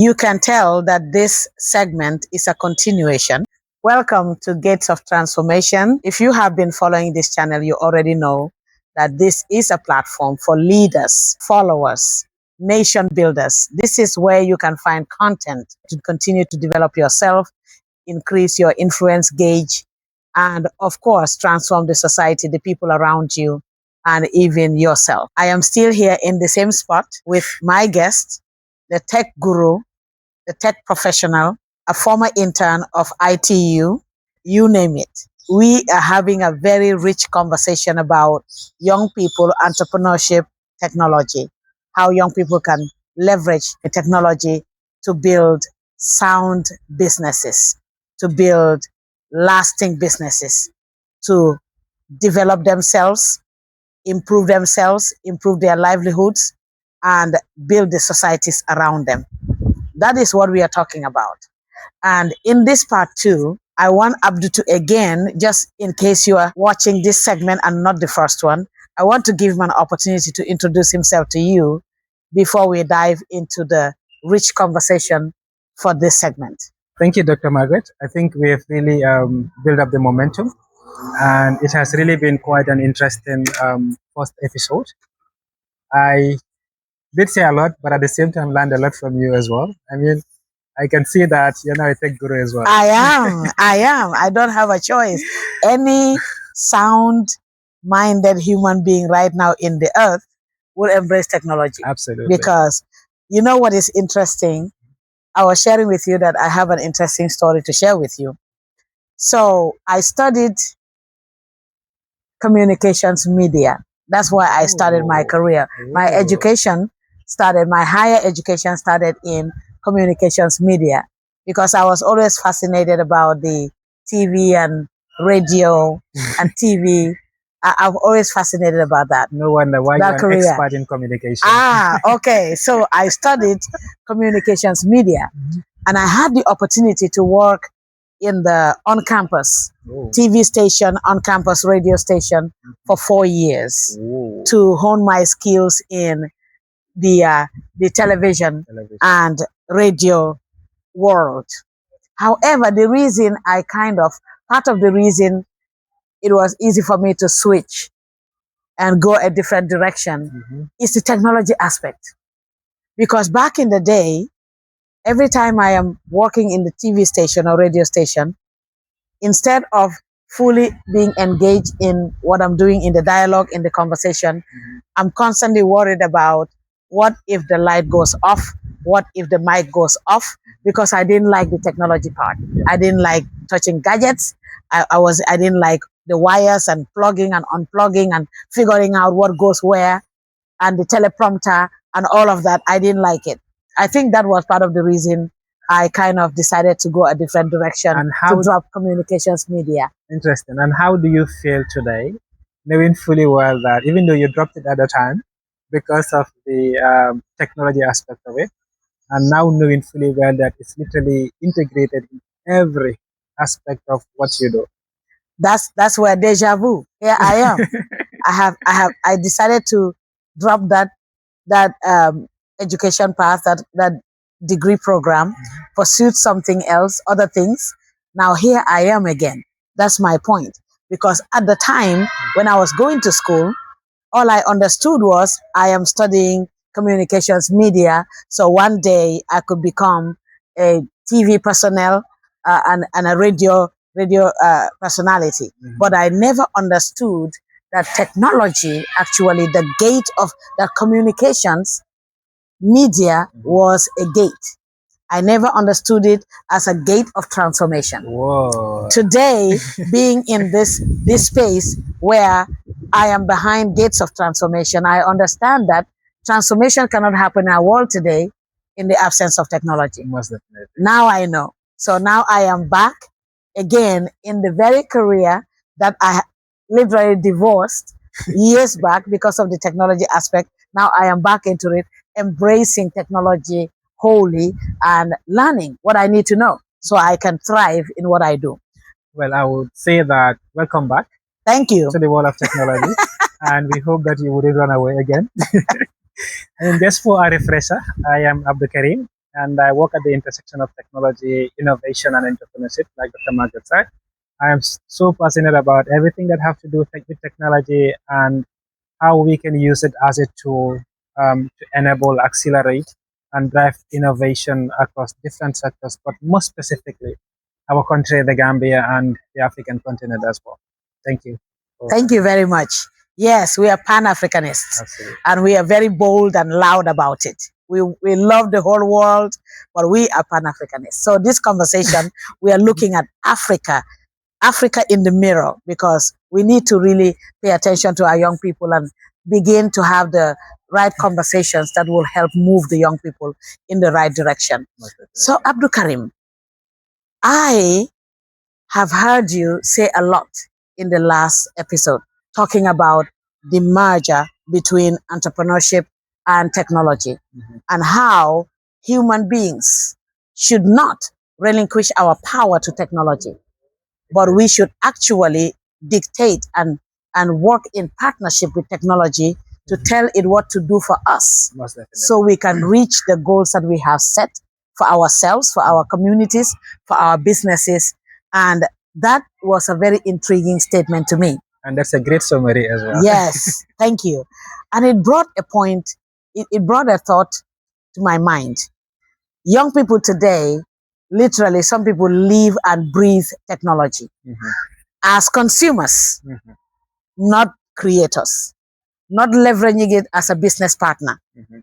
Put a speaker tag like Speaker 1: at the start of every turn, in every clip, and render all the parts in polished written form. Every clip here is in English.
Speaker 1: You can tell that this segment is a continuation. Welcome to Gates of Transformation. If you have been following this channel, you already know that this is a platform for leaders, followers, nation builders. This is where you can find content to continue to develop yourself, increase your influence gauge, and of course, transform the society, the people around you, and even yourself. I am still here in the same spot with my guest, the tech guru, the tech professional, a former intern of ITU, you name it. We are having a very rich conversation about young people, entrepreneurship, technology, how young people can leverage the technology to build sound businesses, to build lasting businesses, to develop themselves, improve their livelihoods, and build the societies around them. That is what we are talking about. And in this part two, I want Abdou to again, just in case you are watching this segment and not the first one, I want to give him an opportunity to introduce himself to you before we dive into the rich conversation for this segment.
Speaker 2: Thank you, Dr. Margaret. I think we have really built up the momentum, and it has really been quite an interesting first episode. I did say a lot, but at the same time learned a lot from you as well. I mean, I can see that you're now a tech guru as well.
Speaker 1: I am. I don't have a choice. Any sound-minded human being right now in the earth will embrace technology.
Speaker 2: Absolutely.
Speaker 1: Because you know what is interesting? I was sharing with you that I have an interesting story to share with you. So I studied communications media. That's why I started my career. My education started, my higher education started in communications media, because I was always fascinated about the TV and radio and TV. I've always fascinated about that.
Speaker 2: No wonder why you're an expert in communication.
Speaker 1: Okay. So I studied communications media, and I had the opportunity to work in the on-campus TV station, on-campus radio station for 4 years to hone my skills in the television and radio world. However, the reason part of the reason it was easy for me to switch and go a different direction is the technology aspect. Because back in the day, every time I am working in the TV station or radio station, instead of fully being engaged in what I'm doing in the dialogue, in the conversation, I'm constantly worried about what if the light goes off? What if the mic goes off? Because I didn't like the technology part. I didn't like touching gadgets. I didn't like the wires and plugging and unplugging and figuring out what goes where, and the teleprompter and all of that. I didn't like it. I think that was part of the reason I kind of decided to go a different direction and to drop communications media.
Speaker 2: Interesting. And how do you feel today, knowing fully well that even though you dropped it at the time because of the technology aspect of it, and now knowing fully well that it's literally integrated in every aspect of what you do?
Speaker 1: That's where deja vu. Here I am. I decided to drop that education path, that degree program, pursued something else, other things. Now here I am again. That's my point. Because at the time when I was going to school, all I understood was I am studying communications media. So one day I could become a TV personnel and a radio personality. But I never understood that technology, actually the gate of the communications media was a gate. I never understood it as a gate of transformation.
Speaker 2: Whoa.
Speaker 1: Today, being in this space where I am behind gates of transformation, I understand that transformation cannot happen in our world today in the absence of technology.
Speaker 2: Most definitely.
Speaker 1: Now I know. So now I am back again in the very career that I literally divorced years back because of the technology aspect. Now I am back into it, embracing technology wholly and learning what I need to know so I can thrive in what I do.
Speaker 2: Well, I would say that welcome back.
Speaker 1: Thank you.
Speaker 2: To the world of technology. And we hope that you wouldn't run away again. And just for a refresher, I am Abdou Karim. and I work at the intersection of technology, innovation, and entrepreneurship, like Dr. Margaret said. I am so passionate about everything that has to do with technology and how we can use it as a tool to enable, accelerate, and drive innovation across different sectors, but most specifically, our country, the Gambia, and the African continent as well. Thank you.
Speaker 1: Thank you very much. Yes, we are Pan-Africanists.
Speaker 2: Absolutely.
Speaker 1: And we are very bold and loud about it. We love the whole world, but we are Pan-Africanists. So this conversation, we are looking at Africa in the mirror, because we need to really pay attention to our young people and begin to have the right conversations that will help move the young people in the right direction. So Abdou Karim, I have heard you say a lot in the last episode, talking about the merger between entrepreneurship and technology, and how human beings should not relinquish our power to technology, but we should actually dictate and work in partnership with technology to tell it what to do for us, so we can reach the goals that we have set for ourselves, for our communities, for our businesses. And that was a very intriguing statement to me.
Speaker 2: And that's a great summary as well.
Speaker 1: Yes, thank you. And it brought a point, it brought a thought to my mind. Young people today, literally, some people live and breathe technology as consumers, not creators, not leveraging it as a business partner,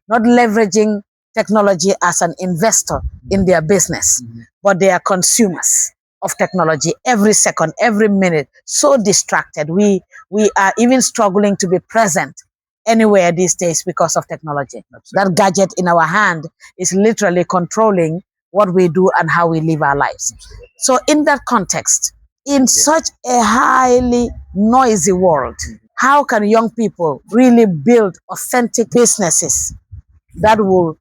Speaker 1: not leveraging technology as an investor in their business, but they are consumers of technology every second, every minute, so distracted. We are even struggling to be present anywhere these days because of technology. Absolutely. That gadget in our hand is literally controlling what we do and how we live our lives. Absolutely. So in that context, in such a highly noisy world, how can young people really build authentic businesses that will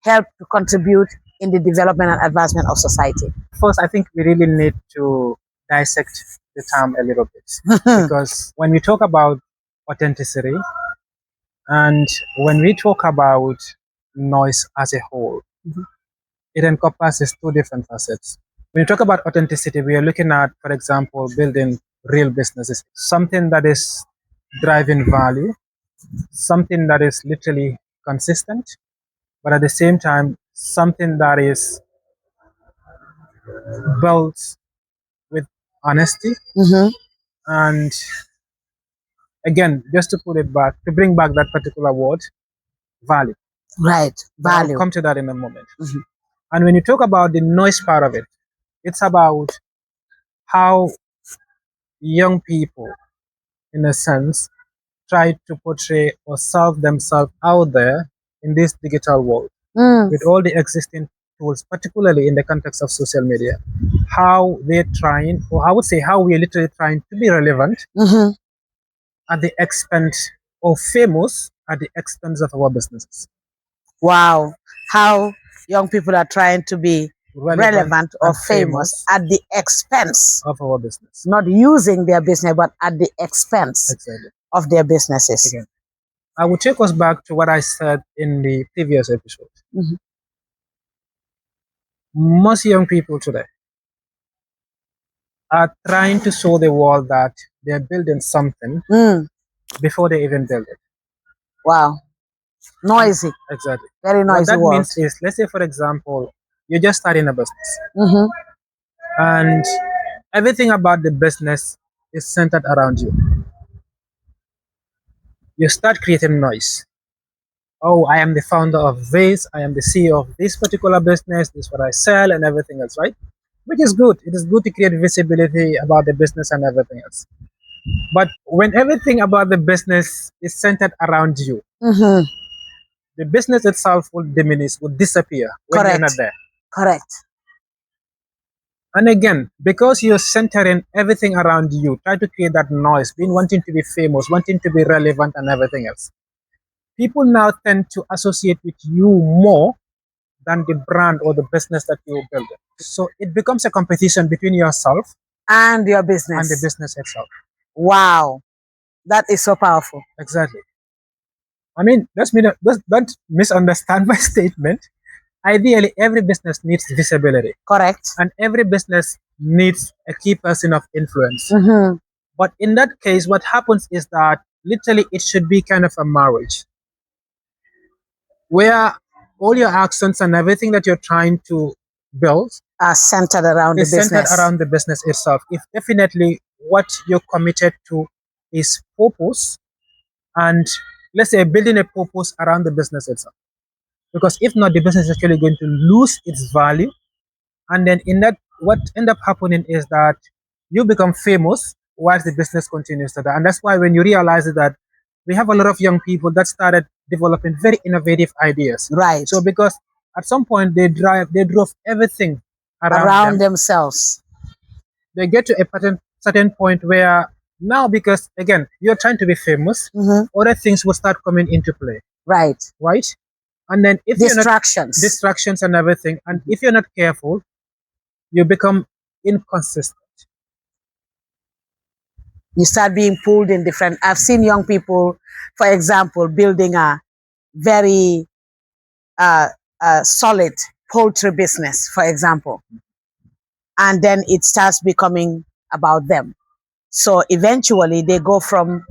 Speaker 1: help to contribute in the development and advancement of society?
Speaker 2: First, I think we really need to dissect the term a little bit, because when we talk about authenticity and when we talk about noise as a whole, it encompasses two different facets. When you talk about authenticity, we are looking at, for example, building real businesses, something that is driving value, something that is literally consistent, but at the same time, something that is built with honesty. And again, just to put it back, to bring back that particular word, value.
Speaker 1: Right, value.
Speaker 2: I'll come to that in a moment. And when you talk about the noise part of it, it's about how young people, in a sense, try to portray or serve themselves out there in this digital world with all the existing tools, particularly in the context of social media. How they're trying, or I would say how we're literally trying to be relevant at the expense of famous, at the expense of our businesses.
Speaker 1: Wow. How young people are trying to be relevant or famous at the expense
Speaker 2: of our business.
Speaker 1: Not using their business, but at the expense of their businesses.
Speaker 2: Again, I will take us back to what I said in the previous episode. Most young people today are trying to show the world that they're building something before they even build it.
Speaker 1: Wow. Noisy.
Speaker 2: Exactly.
Speaker 1: Very noisy.
Speaker 2: What that means is, let's say, for example, you're just starting a business. And everything about the business is centered around you. You start creating noise. Oh, I am the founder of this, I am the CEO of this particular business, this is what I sell and everything else, right? Which is good. It is good to create visibility about the business and everything else. But when everything about the business is centered around you, the business itself will diminish, will disappear when you're not there.
Speaker 1: Correct.
Speaker 2: And again, because you're centering everything around you, try to create that noise, being wanting to be famous, wanting to be relevant and everything else. People now tend to associate with you more than the brand or the business that you're building. So it becomes a competition between yourself
Speaker 1: and your business.
Speaker 2: And the business itself.
Speaker 1: Wow. That is so powerful.
Speaker 2: Exactly. I mean, don't misunderstand my statement. Ideally, every business needs visibility.
Speaker 1: Correct.
Speaker 2: And every business needs a key person of influence.
Speaker 1: Mm-hmm.
Speaker 2: But in that case, what happens is that literally it should be kind of a marriage where all your actions and everything that you're trying to build
Speaker 1: Are centered around the
Speaker 2: is centered
Speaker 1: business.
Speaker 2: around the business itself. If definitely what you're committed to is purpose, and let's say building a purpose around the business itself. Because if not, the business is actually going to lose its value. And then in that, what end up happening is that you become famous whilst the business continues to die. And that's why when you realize that we have a lot of young people that started developing very innovative ideas.
Speaker 1: Right.
Speaker 2: So because at some point they drove everything
Speaker 1: around themselves.
Speaker 2: They get to a certain point where now, because again, you're trying to be famous, other things will start coming into play.
Speaker 1: Right.
Speaker 2: Right? And then if
Speaker 1: distractions
Speaker 2: and everything, and if you're not careful, you become inconsistent.
Speaker 1: You start being pulled in different. I've seen young people, for example, building a very solid poultry business, for example, and then it starts becoming about them. So eventually they go from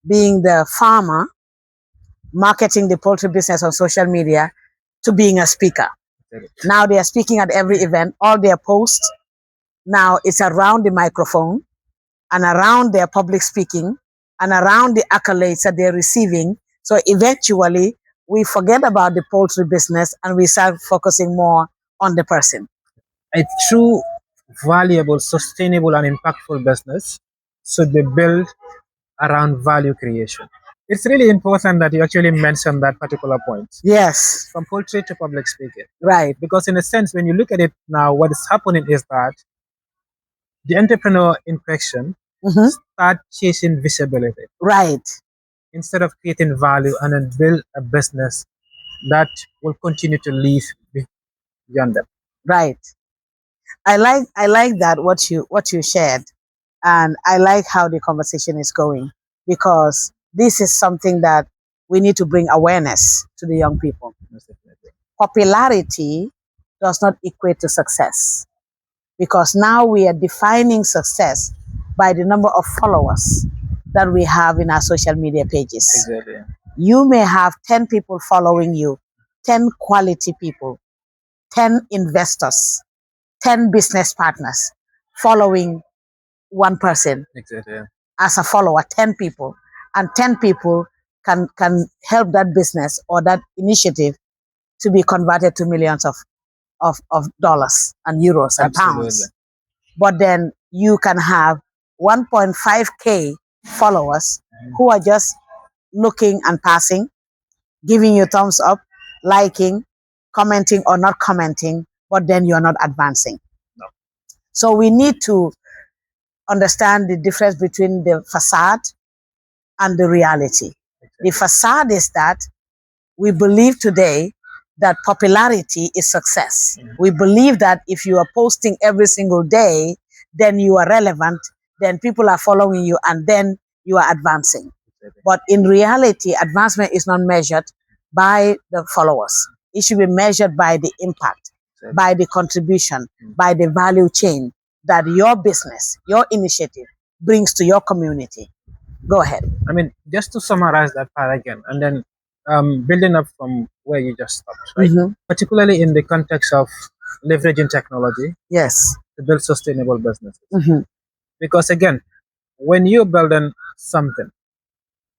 Speaker 1: being the farmer, marketing the poultry business on social media, to being a speaker. Now they are speaking at every event. All their posts now it's around the microphone and around their public speaking and around the accolades that they're receiving. So eventually we forget about the poultry business and we start focusing more on the person.
Speaker 2: A true, valuable, sustainable, and impactful business should be built around value creation. It's really important that you actually mention that particular point.
Speaker 1: Yes.
Speaker 2: From poultry to public speaking.
Speaker 1: Right.
Speaker 2: Because in a sense, when you look at it now, what is happening is that the entrepreneur in question start chasing visibility.
Speaker 1: Right.
Speaker 2: Instead of creating value and then build a business that will continue to live beyond them.
Speaker 1: Right. I like that what you shared, and I like how the conversation is going, because this is something that we need to bring awareness to the young people. Popularity does not equate to success, because now we are defining success by the number of followers that we have in our social media pages.
Speaker 2: Exactly.
Speaker 1: You may have 10 people following you, 10 quality people, 10 investors, 10 business partners following one person.
Speaker 2: Exactly.
Speaker 1: As a follower, 10 people, and 10 people can help that business or that initiative to be converted to millions of dollars and euros and pounds. But then you can have 1.5K followers who are just looking and passing, giving you thumbs up, liking, commenting or not commenting, but then you're not advancing.
Speaker 2: No.
Speaker 1: So we need to understand the difference between the facade and the reality. The facade is that we believe today that popularity is success. We believe that if you are posting every single day, then you are relevant, then people are following you, and then you are advancing. But in reality, advancement is not measured by the followers. It should be measured by the impact, by the contribution, by the value chain that your business, your initiative brings to your community. Go ahead.
Speaker 2: I mean, just to summarize that part again, and then building up from where you just stopped, right? Particularly in the context of leveraging technology.
Speaker 1: Yes.
Speaker 2: To build sustainable businesses. Because again, when you're building something,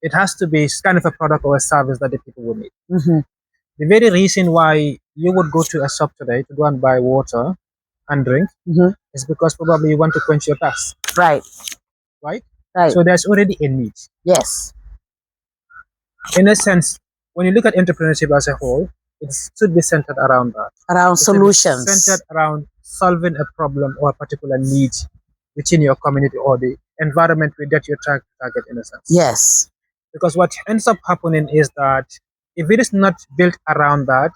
Speaker 2: it has to be kind of a product or a service that the people will need. The very reason why you would go to a shop today to go and buy water and drink is because probably you want to quench your thirst.
Speaker 1: Right.
Speaker 2: Right?
Speaker 1: Right.
Speaker 2: So there's already a need.
Speaker 1: Yes.
Speaker 2: In a sense, when you look at entrepreneurship as a whole, it should be centered around that.
Speaker 1: Around solutions.
Speaker 2: Centered around solving a problem or a particular need within your community or the environment that you're trying to target, in a sense.
Speaker 1: Yes.
Speaker 2: Because what ends up happening is that if it is not built around that,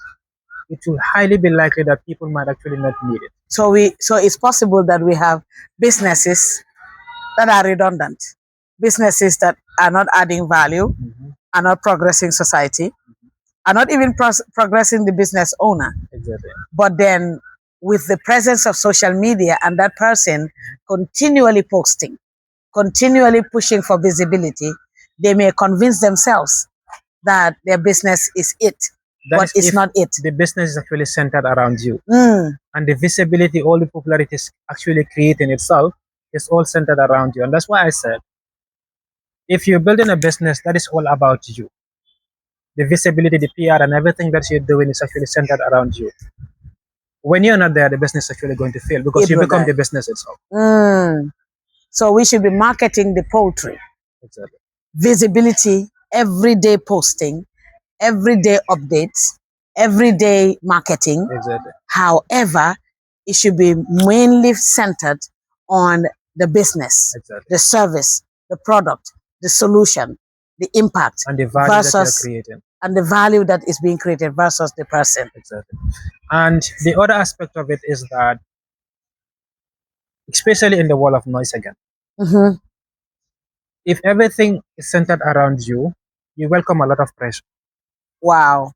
Speaker 2: it will highly be likely that people might actually not need it.
Speaker 1: So it's possible that we have businesses that are redundant, businesses that are not adding value, are not progressing society, are not even progressing the business owner.
Speaker 2: Exactly.
Speaker 1: But then with the presence of social media and that person continually posting, continually pushing for visibility, they may convince themselves that their business is it, but it's not it.
Speaker 2: The business is actually centered around you.
Speaker 1: Mm.
Speaker 2: And the visibility, all the popularity is actually creating itself, is all centered around you. And that's why I said, if you're building a business that is all about you, the visibility, the PR, and everything that you're doing is actually centered around you. When you're not there, the business is actually going to fail because you become the business itself.
Speaker 1: Mm. So we should be marketing the poultry.
Speaker 2: Exactly.
Speaker 1: Visibility, everyday posting, everyday updates, everyday marketing.
Speaker 2: Exactly.
Speaker 1: However, it should be mainly centered on the business,
Speaker 2: exactly,
Speaker 1: the service, the product, the solution, the impact,
Speaker 2: and the value
Speaker 1: versus,
Speaker 2: that you're creating.
Speaker 1: And the value that is being created versus the person.
Speaker 2: Exactly. And the other aspect of it is that, especially in the world of noise again, if everything is centered around you, you welcome a lot of pressure.
Speaker 1: Wow.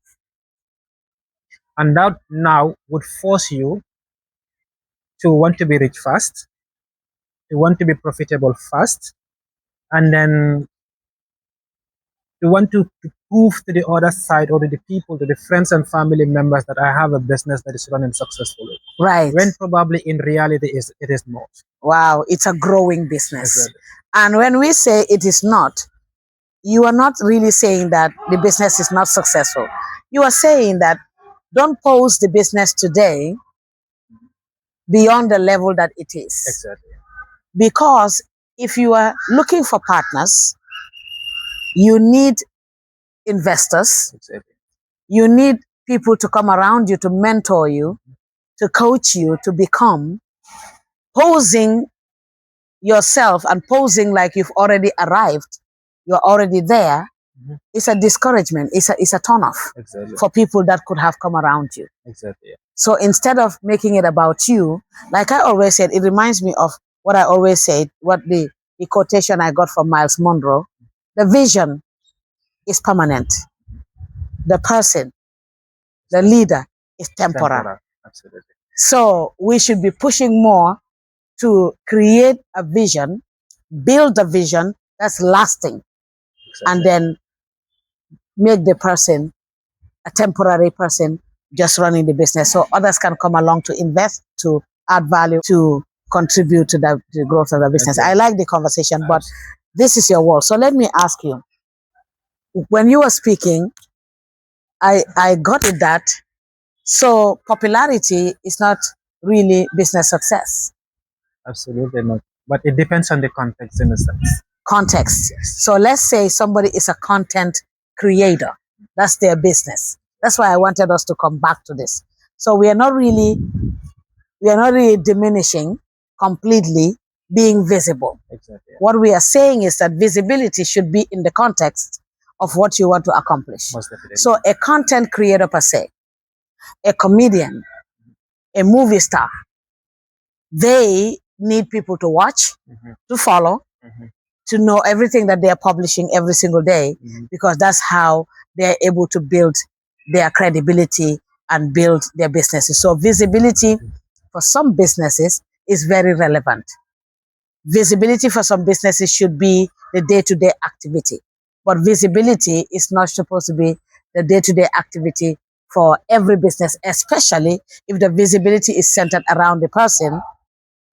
Speaker 2: And that now would force you to want to be rich fast, to want to be profitable fast, and then to want to prove to the other side or to the people, to the friends and family members that I have a business that is running successfully.
Speaker 1: Right.
Speaker 2: When probably in reality it is not.
Speaker 1: Wow, it's a growing business.
Speaker 2: Exactly.
Speaker 1: And when we say it is not, you are not really saying that the business is not successful. You are saying that don't pose the business today beyond the level that it is.
Speaker 2: Exactly.
Speaker 1: Because if you are looking for partners, you need investors.
Speaker 2: Exactly.
Speaker 1: You need people to come around you, to mentor you, to coach you, to become. Posing yourself and posing like you've already arrived, you're already there, it's a discouragement, it's a turn off. Exactly. For people that could have come around you.
Speaker 2: Exactly.
Speaker 1: So instead of making it about you, like I always said, it reminds me of what I always said, what the quotation I got from Miles Monroe: the vision is permanent, the person, the leader, is temporal.
Speaker 2: Absolutely.
Speaker 1: So we should be pushing more to create a vision, build a vision that's lasting, and then make the person a temporary person just running the business, so others can come along to invest, to add value, to contribute to the growth of the business. I like the conversation, but this is your world. So let me ask you, when you were speaking, I got it that so popularity is not really business success.
Speaker 2: Absolutely not. But it depends on the context in a sense.
Speaker 1: Context. So let's say somebody is a content creator. That's their business. That's why I wanted us to come back to this. So we are not really diminishing completely being visible.
Speaker 2: Exactly.
Speaker 1: What we are saying is that visibility should be in the context of what you want to accomplish.
Speaker 2: Most definitely.
Speaker 1: So a content creator per se, a comedian, a movie star, they need people to watch, to follow, to know everything that they are publishing every single day, because that's how they're able to build their credibility and build their businesses. So visibility for some businesses is very relevant. Visibility for some businesses should be the day-to-day activity, but visibility is not supposed to be the day-to-day activity for every business, especially if the visibility is centered around the person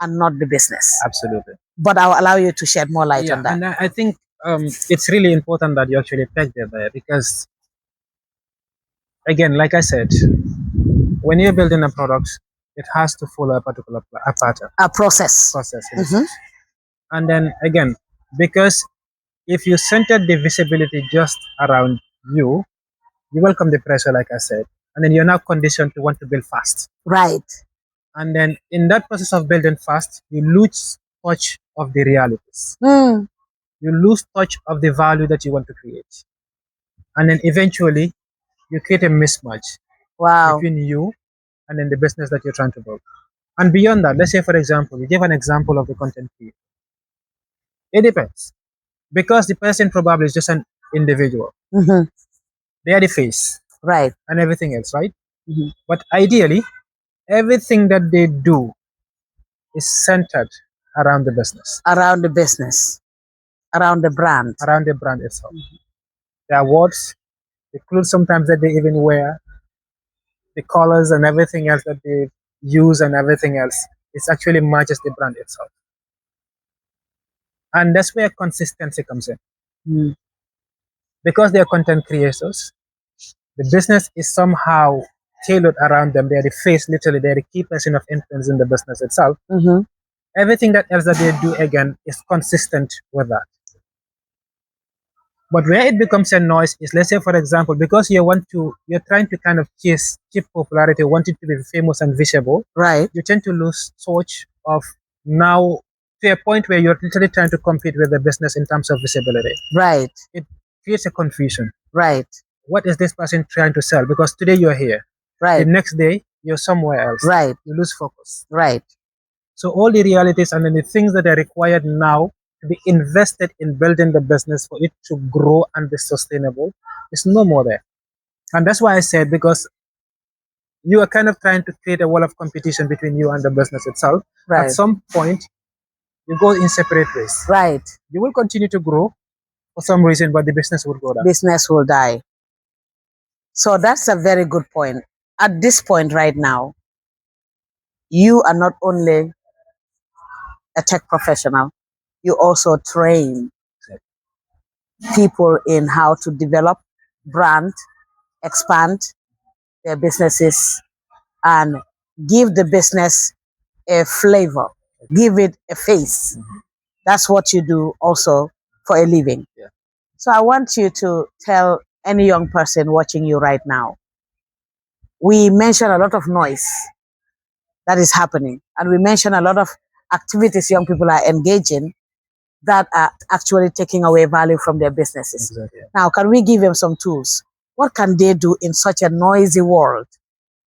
Speaker 1: and not the business.
Speaker 2: Absolutely.
Speaker 1: But I'll allow you to shed more light on that.
Speaker 2: And I think it's really important that you actually pegged it there, because again, like I said, when you're building a product, it has to follow a particular pattern,
Speaker 1: a process.
Speaker 2: And then again, because if you centered the visibility just around you, you welcome the pressure, like I said, and then you're now conditioned to want to build fast.
Speaker 1: Right.
Speaker 2: And then in that process of building fast, you lose touch of the realities. You lose touch of the value that you want to create. And then eventually you create a mismatch between you and then the business that you're trying to build. And beyond that, let's say, for example, we give an example of the content creator. It depends. Because the person probably is just an individual. They are the face.
Speaker 1: Right.
Speaker 2: and everything else, right? But ideally, everything that they do is centered around the business,
Speaker 1: Around the business, around the brand.
Speaker 2: around the brand itself. The awards, the clothes sometimes that they even wear, the colors and everything else that they use and everything else, it actually matches the brand itself. And that's where consistency comes in. Because they are content creators, the business is somehow tailored around them. They are the face, literally, they are the key person of influence in the business itself. Everything that else that they do again is consistent with that. But where it becomes a noise is, let's say, for example, because you're trying to kind of chase cheap popularity, wanting to be famous and visible,
Speaker 1: right?
Speaker 2: You tend to lose touch of now to a point where you're literally trying to compete with the business in terms of visibility.
Speaker 1: Right.
Speaker 2: It creates a confusion.
Speaker 1: Right.
Speaker 2: What is this person trying to sell? Because today you're here.
Speaker 1: Right.
Speaker 2: The next day you're somewhere else.
Speaker 1: Right.
Speaker 2: You lose focus.
Speaker 1: Right.
Speaker 2: So all the realities and then the things that are required now to be invested in building the business for it to grow and be sustainable is no more there. And that's why I said, because you are kind of trying to create a wall of competition between you and the business itself.
Speaker 1: Right.
Speaker 2: At some point, you go in separate ways.
Speaker 1: Right.
Speaker 2: You will continue to grow for some reason, but the business will go down.
Speaker 1: Business will die. So that's a very good point. At this point right now, you are not only a tech professional, you also train people in how to develop, brand, expand their businesses, and give the business a flavor, give it a face. That's what you do also for a living.
Speaker 2: Yeah.
Speaker 1: So I want you to tell any young person watching you right now. We mentioned a lot of noise that is happening, and we mentioned a lot of activities young people are engaging that are actually taking away value from their businesses.
Speaker 2: Exactly.
Speaker 1: Now, can we give them some tools? What can they do in such a noisy world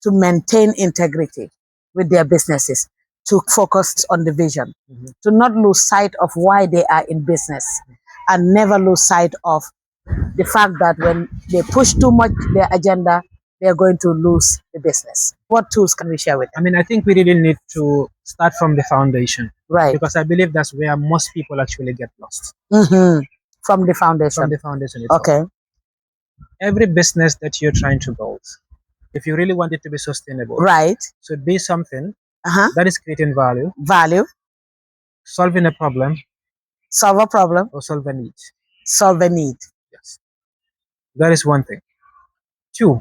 Speaker 1: to maintain integrity with their businesses, to focus on the vision, to not lose sight of why they are in business, and never lose sight of the fact that when they push too much their agenda, they're going to lose the business? What tools can we share with them?
Speaker 2: I mean, I think we really need to start from the foundation.
Speaker 1: Right.
Speaker 2: Because I believe that's where most people actually get lost.
Speaker 1: From the foundation.
Speaker 2: From the foundation itself.
Speaker 1: Okay.
Speaker 2: Every business that you're trying to build, if you really want it to be sustainable,
Speaker 1: right,
Speaker 2: should be something that is creating value.
Speaker 1: Value.
Speaker 2: Solving a problem.
Speaker 1: Solve a problem.
Speaker 2: Or solve a need.
Speaker 1: Solve a need.
Speaker 2: Yes. That is one thing. 2,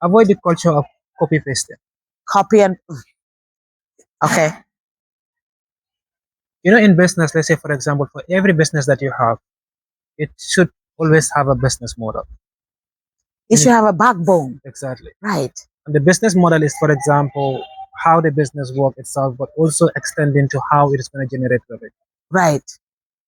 Speaker 2: avoid the culture of copy pasting.
Speaker 1: Copy and okay.
Speaker 2: You know, in business, let's say, for example, for every business that you have, it should always have a business model.
Speaker 1: It should have a backbone.
Speaker 2: Exactly.
Speaker 1: Right.
Speaker 2: And the business model is, for example, how the business work itself, but also extending to how it is going to generate revenue.
Speaker 1: Right.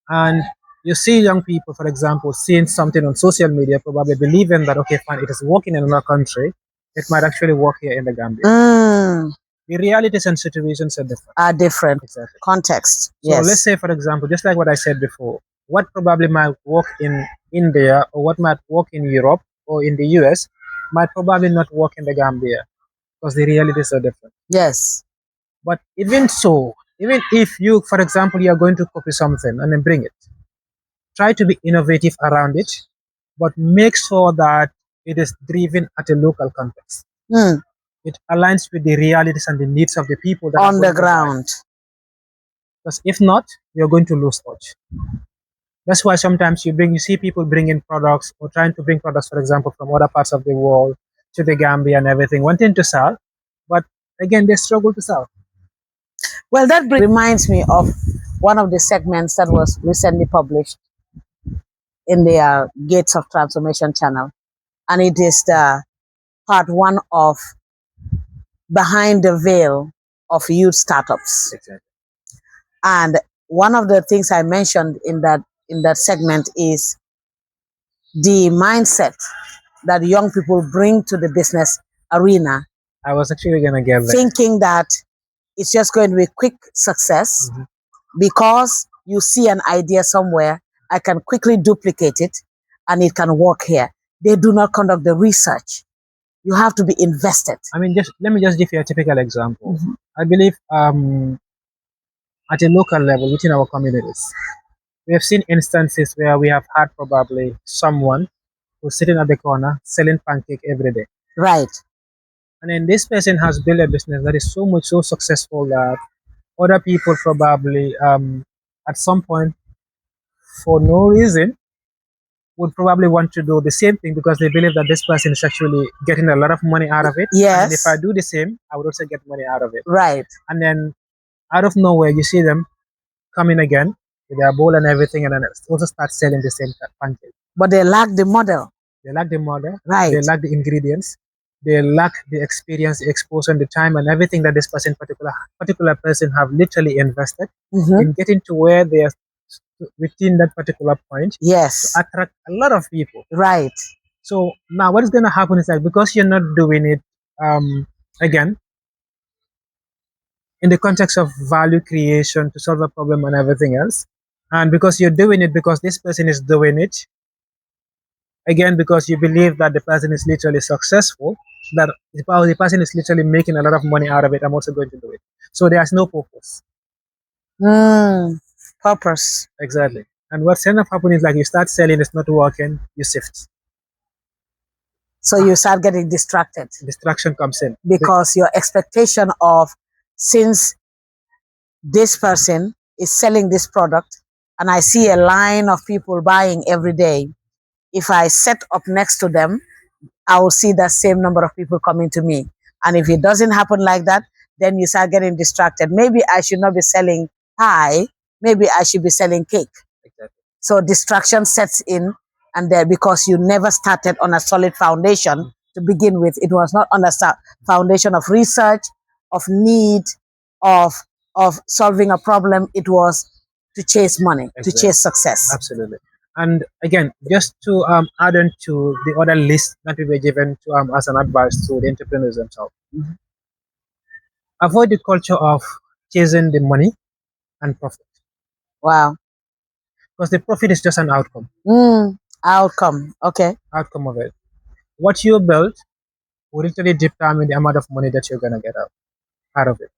Speaker 2: And you see young people, for example, seeing something on social media, probably believing that, okay, fine, it is working in another country, it might actually work here in the Gambia. The realities and situations are different.
Speaker 1: Exactly. Context.
Speaker 2: So let's say, for example, just like what I said before, what probably might work in India or what might work in Europe or in the US might probably not work in the Gambia because the realities are different.
Speaker 1: Yes.
Speaker 2: But even so, even if you, for example, you are going to copy something and then bring it, try to be innovative around it, but make sure that it is driven at a local context. It aligns with the realities and the needs of the people that
Speaker 1: on the ground.
Speaker 2: Because if not, you're going to lose touch. That's why sometimes you see people bringing products or trying to bring products, for example, from other parts of the world to the Gambia and everything, wanting to sell, but again, they struggle to sell.
Speaker 1: Well, that reminds me of one of the segments that was recently published in the Gates of Transformation channel. And it is the part 1 of Behind the Veil of Youth Startups.
Speaker 2: Exactly.
Speaker 1: And one of the things I mentioned in that segment is the mindset that young people bring to the business arena.
Speaker 2: I was actually going to get there.
Speaker 1: Thinking that it's just going to be quick success because you see an idea somewhere, I can quickly duplicate it and it can work here. they do not conduct the research. You have to be invested.
Speaker 2: I mean, let me just give you a typical example. I believe at a local level within our communities, we have seen instances where we have had probably someone who's sitting at the corner selling pancake every day.
Speaker 1: Right.
Speaker 2: And then this person has built a business that is so successful that other people probably at some point, for no reason, would probably want to do the same thing because they believe that this person is actually getting a lot of money out of it.
Speaker 1: Yes.
Speaker 2: And if I do the same, I would also get money out of it.
Speaker 1: Right.
Speaker 2: And then out of nowhere, you see them coming again with their bowl and everything, and then also start selling the same pancake.
Speaker 1: But they lack the model.
Speaker 2: They lack the model.
Speaker 1: Right.
Speaker 2: They lack the ingredients. They lack the experience, the exposure, and the time, and everything that this particular person have literally invested in getting to where they are within that particular point.
Speaker 1: Yes.
Speaker 2: To attract a lot of people.
Speaker 1: Right.
Speaker 2: So now what is going to happen is that because you're not doing it again in the context of value creation to solve a problem and everything else, and because you're doing it because this person is doing it, again, because you believe that the person is literally successful, that the person is literally making a lot of money out of it, I'm also going to do it. So there's no purpose.
Speaker 1: Purpose.
Speaker 2: Exactly. And what's end up happening is like you start selling, it's not working, you shift.
Speaker 1: So you start getting distracted.
Speaker 2: Distraction comes in.
Speaker 1: Because your expectation of, since this person is selling this product and I see a line of people buying every day, if I set up next to them, I will see that same number of people coming to me. And if it doesn't happen like that, then you start getting distracted. Maybe I should not be selling pie. Maybe I should be selling cake.
Speaker 2: Exactly.
Speaker 1: So distraction sets in, and there, because you never started on a solid foundation to begin with. It was not on a foundation of research, of need, of solving a problem. It was to chase money, to chase success.
Speaker 2: Absolutely. And again, just to add on to the other list that we were given to, as an advice to the entrepreneurs themselves, avoid the culture of chasing the money and profit.
Speaker 1: Wow.
Speaker 2: Because the profit is just an outcome.
Speaker 1: Outcome. Okay.
Speaker 2: Outcome of it. What you build will literally determine the amount of money that you're going to get out of it.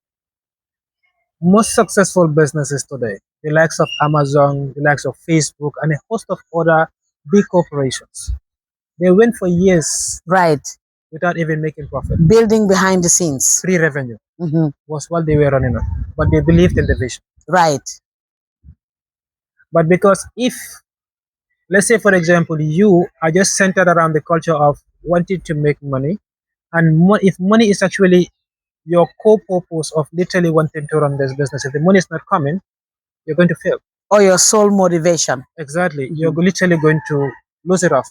Speaker 2: Most successful businesses today, the likes of Amazon, the likes of Facebook, and a host of other big corporations, they went for years,
Speaker 1: right,
Speaker 2: without even making profit.
Speaker 1: Building behind the scenes.
Speaker 2: Free revenue was what they were running on, but they believed in the vision.
Speaker 1: Right.
Speaker 2: But because if, let's say, for example, you are just centered around the culture of wanting to make money, and if money is actually your core purpose of literally wanting to run this business, if the money is not coming, you're going to fail.
Speaker 1: Or your sole motivation.
Speaker 2: Exactly. You're literally going to lose it off.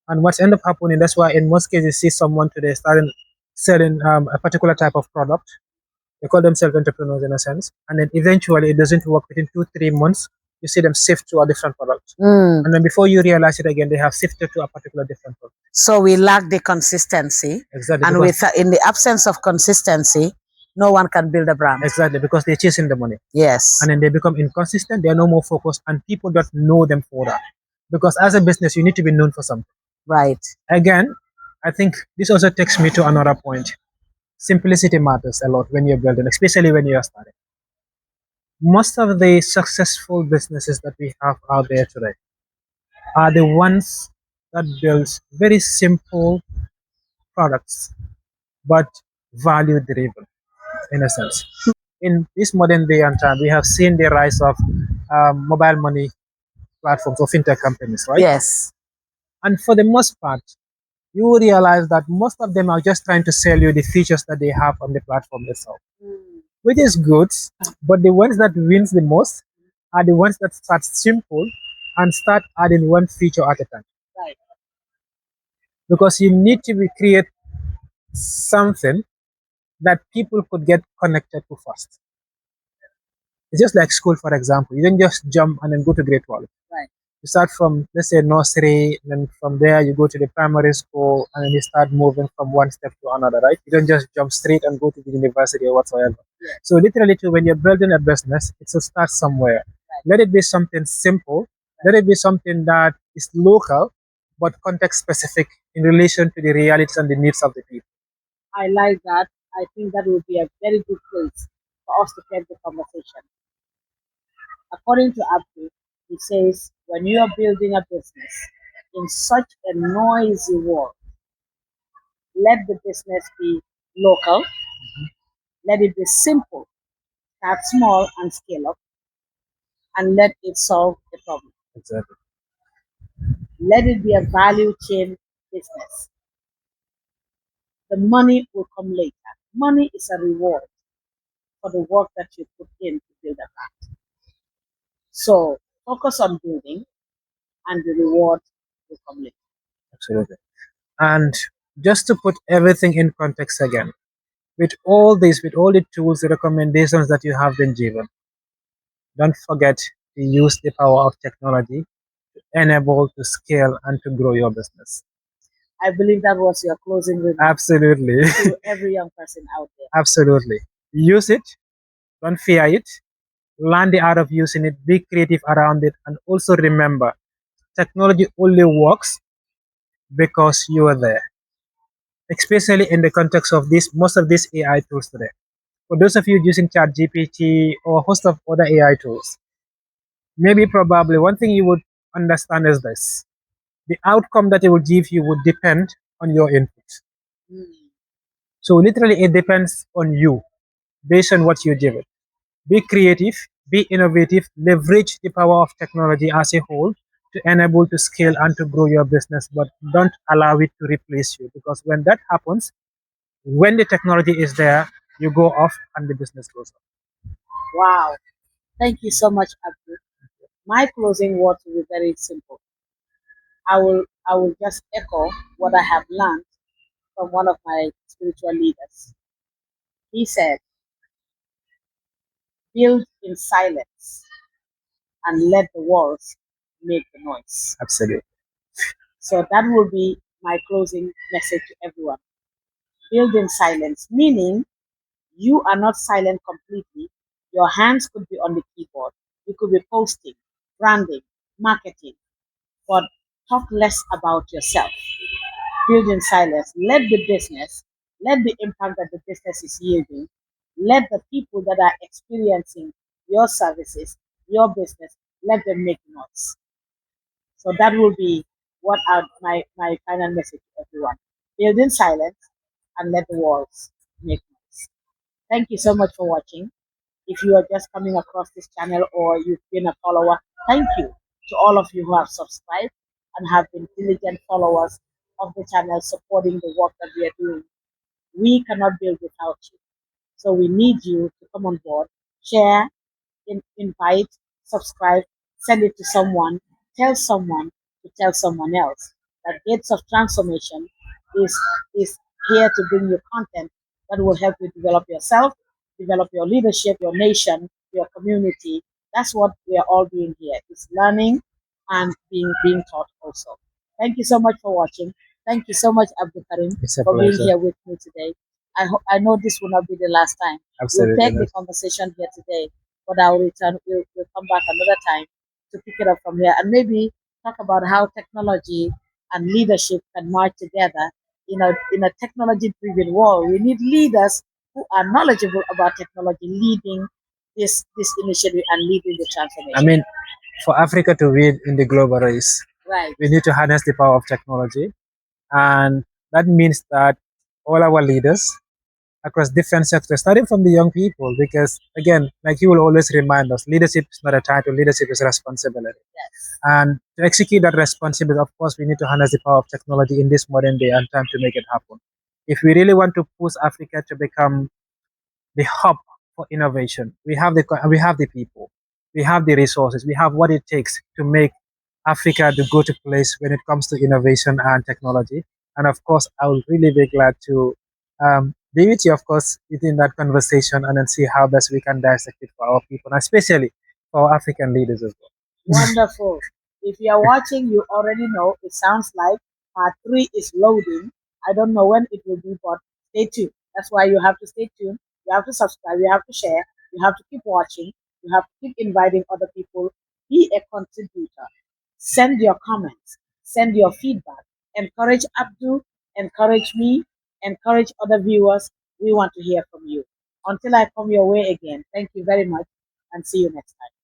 Speaker 2: And what's end up happening, that's why in most cases you see someone today starting selling a particular type of product. They call themselves entrepreneurs in a sense. And then eventually it doesn't work. Within 2-3 months, you see them shift to a different product. And then before you realize it again, they have shifted to a particular different product.
Speaker 1: So we lack the consistency.
Speaker 2: Exactly.
Speaker 1: And in the absence of consistency, no one can build a brand.
Speaker 2: Exactly, because they're chasing the money.
Speaker 1: Yes.
Speaker 2: And then they become inconsistent, they are no more focused, and people don't know them for that. Because as a business, you need to be known for something.
Speaker 1: Right.
Speaker 2: Again, I think this also takes me to another point. Simplicity matters a lot when you're building, especially when you're starting. Most of the successful businesses that we have out there today are the ones that build very simple products, but value driven, in a sense. In this modern day and time, we have seen the rise of mobile money platforms or fintech companies, right?
Speaker 1: Yes.
Speaker 2: And for the most part, you will realize that most of them are just trying to sell you the features that they have on the platform itself, which is good. But the ones that wins the most are the ones that start simple and start adding one feature at a time.
Speaker 1: Right.
Speaker 2: Because you need to create something that people could get connected to fast. It's just like school, for example. You don't just jump and then go to grade 12.
Speaker 1: Right.
Speaker 2: You start from, let's say, nursery, and then from there you go to the primary school, and then you start moving from one step to another, right? You don't just jump straight and go to the university or whatsoever. Yeah. So literally, too, when you're building a business, it should start somewhere. Right. Let it be something simple. Let it be something that is local, but context specific in relation to the realities and the needs of the people.
Speaker 1: I like that. I think that would be a very good place for us to get the conversation. According to Abdou, he says, when you are building a business in such a noisy world, let the business be local, let it be simple, start small and scale up, and let it solve the problem.
Speaker 2: Exactly.
Speaker 1: Let it be a value chain business. The money will come later. Money is a reward for the work that you put in to build a brand. So focus on building, and the reward will come later.
Speaker 2: Absolutely. And just to put everything in context again, with all this, with all the tools, the recommendations that you have been given, don't forget to use the power of technology to enable, to scale, and to grow your business.
Speaker 1: I believe that was your closing remark.
Speaker 2: Absolutely.
Speaker 1: To every young person out there.
Speaker 2: Absolutely. Use it, don't fear it, learn the art of using it, be creative around it, and also remember technology only works because you are there. Especially in the context of this, most of these AI tools today. For those of you using ChatGPT or a host of other AI tools, maybe probably one thing you would understand is this: the outcome that it will give you would depend on your input. So literally, it depends on you based on what you give it. Be creative, be innovative, leverage the power of technology as a whole to enable to scale and to grow your business, but don't allow it to replace you, because when that happens, when the technology is there, you go off and the business goes off.
Speaker 1: Wow. Thank you so much, Abdou. My closing words will be very simple. I will just echo what I have learned from one of my spiritual leaders. He said, build in silence and let the walls make the noise.
Speaker 2: Absolutely.
Speaker 1: So that will be my closing message to everyone. Build in silence, meaning you are not silent completely. Your hands could be on the keyboard. You could be posting, branding, marketing, but talk less about yourself. Build in silence. Let the business, let the impact that the business is yielding, let the people that are experiencing your services, your business, let them make noise. So that will be what my final message to everyone. Build in silence and let the walls make noise. Thank you so much for watching. If you are just coming across this channel or you've been a follower, thank you to all of you who have subscribed and have been diligent followers of the channel supporting the work that we are doing. We cannot build without you. So we need you to come on board, share, invite, subscribe, send it to someone, tell someone else that Gates of Transformation is here to bring you content that will help you develop yourself, develop your leadership, your nation, your community. That's what we are all doing here. It's learning and being taught also. Thank you so much for watching. Thank you so much, Abdou Karim,
Speaker 2: It's a
Speaker 1: for being
Speaker 2: pleasure.
Speaker 1: here with me today. I know this will not be the last time.
Speaker 2: Absolutely.
Speaker 1: We'll take the conversation here today, but I will return. We'll come back another time to pick it up from here and maybe talk about how technology and leadership can march together in a technology-driven world. We need leaders who are knowledgeable about technology, leading this initiative and leading the transformation.
Speaker 2: I mean, for Africa to win in the global race,
Speaker 1: right,
Speaker 2: we need to harness the power of technology, and that means that all our leaders across different sectors, starting from the young people, because again, like you will always remind us, leadership is not a title, leadership is a responsibility.
Speaker 1: yes,
Speaker 2: And to execute that responsibility, of course, we need to harness the power of technology in this modern day and time to make it happen. If we really want to push Africa to become the hub for innovation, we have the people, we have the resources, we have what it takes to make Africa the go-to place when it comes to innovation and technology. And of course, I will really be glad to be with you, of course, within that conversation and then see how best we can dissect it for our people, and especially for our African leaders as well.
Speaker 1: wonderful. If you are watching, you already know it sounds like part 3 is loading. I don't know when it will be, but stay tuned. That's why you have to stay tuned. You have to subscribe. You have to share. You have to keep watching. You have to keep inviting other people. Be a contributor. Send your comments. Send your feedback. Encourage Abdou, encourage me, encourage other viewers. We want to hear from you. Until I come your way again, thank you very much and see you next time.